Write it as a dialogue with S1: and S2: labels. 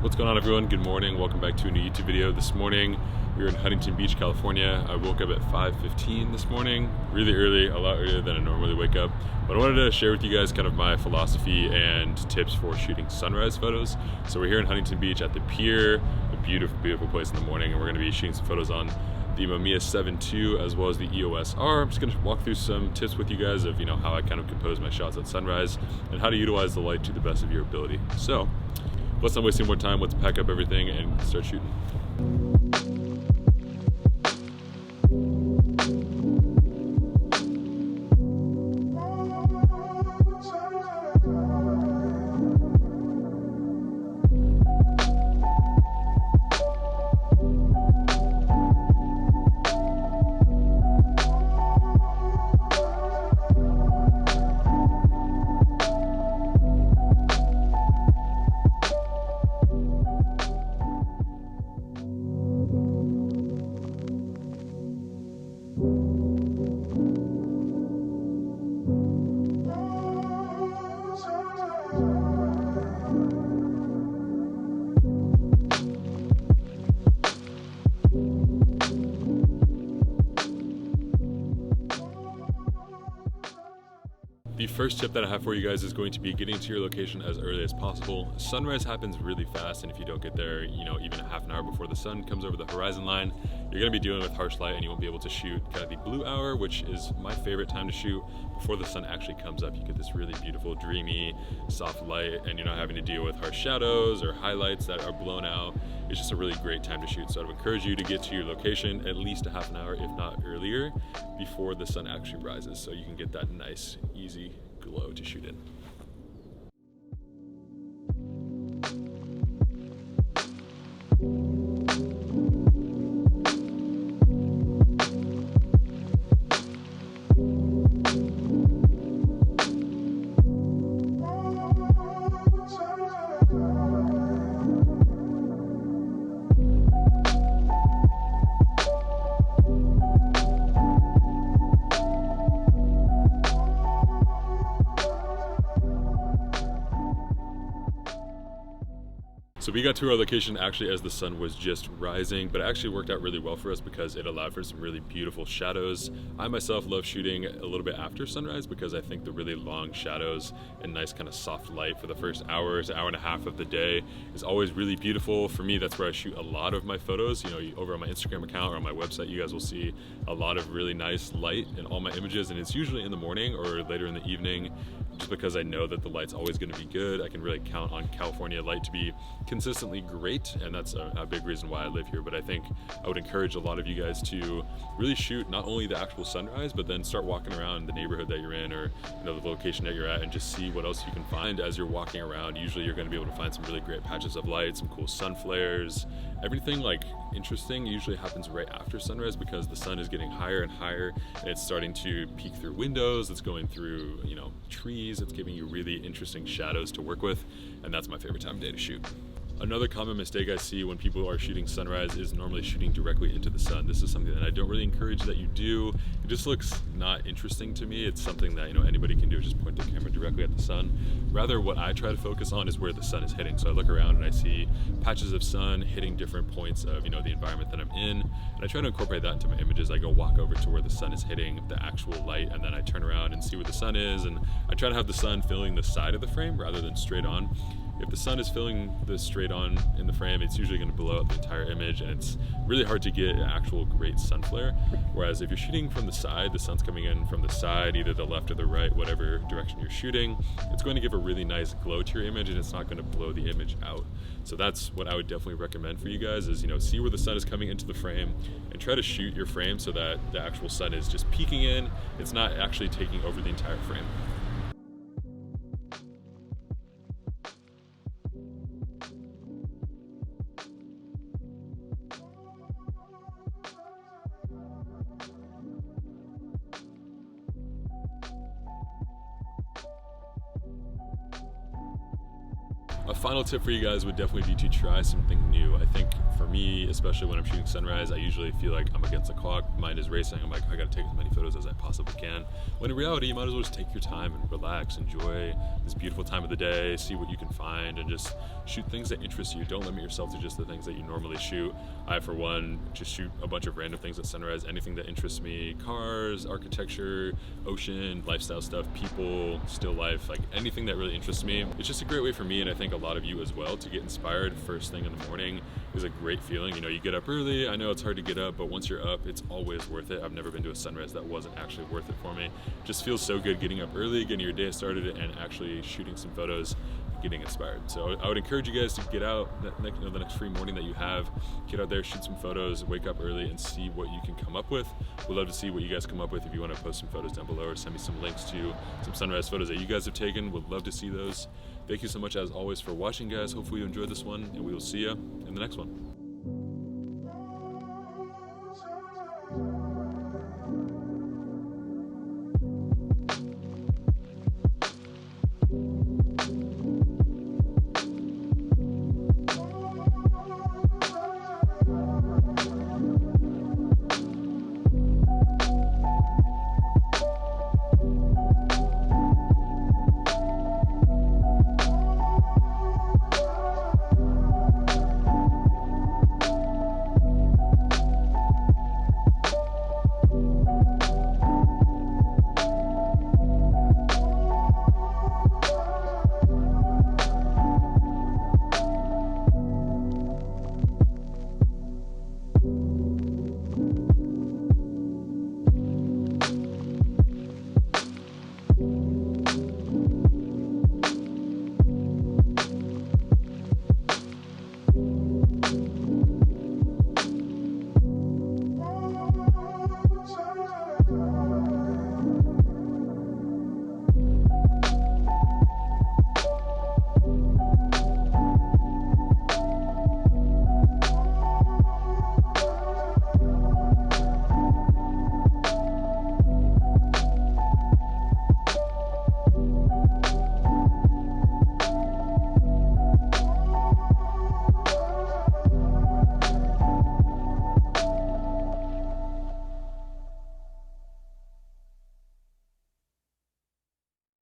S1: What's going on, everyone? Good morning. Welcome back to a new YouTube video. This morning we were in Huntington Beach, California. I woke up at 5:15 this morning, really early, a lot earlier than I normally wake up. But I wanted to share with you guys kind of my philosophy and tips for shooting sunrise photos. So we're here in Huntington Beach at the pier, a beautiful, beautiful place in the morning, and we're going to be shooting some photos on the Mamiya 7 II as well as the EOS R. I'm just going to walk through some tips with you guys of how I kind of compose my shots at sunrise and how to utilize the light to the best of your ability. So let's not waste any more time. Let's pack up everything and start shooting. The first tip that I have for you guys is going to be getting to your location as early as possible. Sunrise happens really fast, and if you don't get there, even a half an hour before the sun comes over the horizon line, you're gonna be dealing with harsh light and you won't be able to shoot kind of the blue hour, which is my favorite time to shoot before the sun actually comes up. You get this really beautiful, dreamy, soft light, and you're not having to deal with harsh shadows or highlights that are blown out. It's just a really great time to shoot. So I'd encourage you to get to your location at least a half an hour, if not earlier, before the sun actually rises, so you can get that nice, easy glow to shoot in. So we got to our location actually as the sun was just rising, but it actually worked out really well for us because it allowed for some really beautiful shadows. I myself love shooting a little bit after sunrise because I think the really long shadows and nice kind of soft light for the first hour and a half of the day is always really beautiful. For me, that's where I shoot a lot of my photos. Over on my Instagram account or on my website, you guys will see a lot of really nice light in all my images, and it's usually in the morning or later in the evening, just because I know that the light's always going to be good. I can really count on California light to be consistently great, and that's a big reason why I live here. But I think I would encourage a lot of you guys to really shoot not only the actual sunrise, but then start walking around the neighborhood that you're in, or the location that you're at, and just see what else you can find as you're walking around. Usually you're going to be able to find some really great patches of light, some cool sun flares. Everything interesting usually happens right after sunrise because the sun is getting higher and higher, and it's starting to peek through windows, it's going through trees, it's giving you really interesting shadows to work with, and that's my favorite time of day to shoot. Another common mistake I see when people are shooting sunrise is normally shooting directly into the sun. This is something that I don't really encourage that you do. It just looks not interesting to me. It's something that anybody can do, just point the camera directly at the sun. Rather, what I try to focus on is where the sun is hitting. So I look around and I see patches of sun hitting different points of the environment that I'm in, and I try to incorporate that into my images. I go walk over to where the sun is hitting the actual light, and then I turn around and see where the sun is, and I try to have the sun filling the side of the frame rather than straight on. If the sun is filling this straight on in the frame, it's usually going to blow out the entire image, and it's really hard to get an actual great sun flare. Whereas if you're shooting from the side, the sun's coming in from the side, either the left or the right, whatever direction you're shooting, it's going to give a really nice glow to your image, and it's not going to blow the image out. So that's what I would definitely recommend for you guys is, see where the sun is coming into the frame and try to shoot your frame so that the actual sun is just peeking in. It's not actually taking over the entire frame. A final tip for you guys would definitely be to try something new. I think for me, especially when I'm shooting sunrise, I usually feel like I'm against the clock, mind is racing, I'm like, I gotta take as many photos as I possibly can. When in reality, you might as well just take your time and relax, enjoy this beautiful time of the day, see what you can find, and just shoot things that interest you. Don't limit yourself to just the things that you normally shoot. I, for one, just shoot a bunch of random things at sunrise, anything that interests me, cars, architecture, ocean, lifestyle stuff, people, still life, like anything that really interests me. It's just a great way for me, and I think a lot of you as well, to get inspired first thing in the morning. Is a great feeling. You know, you get up early, I know it's hard to get up, but once you're up, it's always worth it. I've never been to a sunrise that wasn't actually worth it for me. It just feels so good getting up early, getting your day started, and actually shooting some photos, getting inspired. So I would encourage you guys to get out the next free morning that you have, get out there, shoot some photos, wake up early, and see what you can come up with. We'd love to see what you guys come up with. If you want to post some photos down below or send me some links to some sunrise photos that you guys have taken, would love to see those. Thank you so much as always for watching, guys. Hopefully you enjoyed this one, and we will see you in the next one.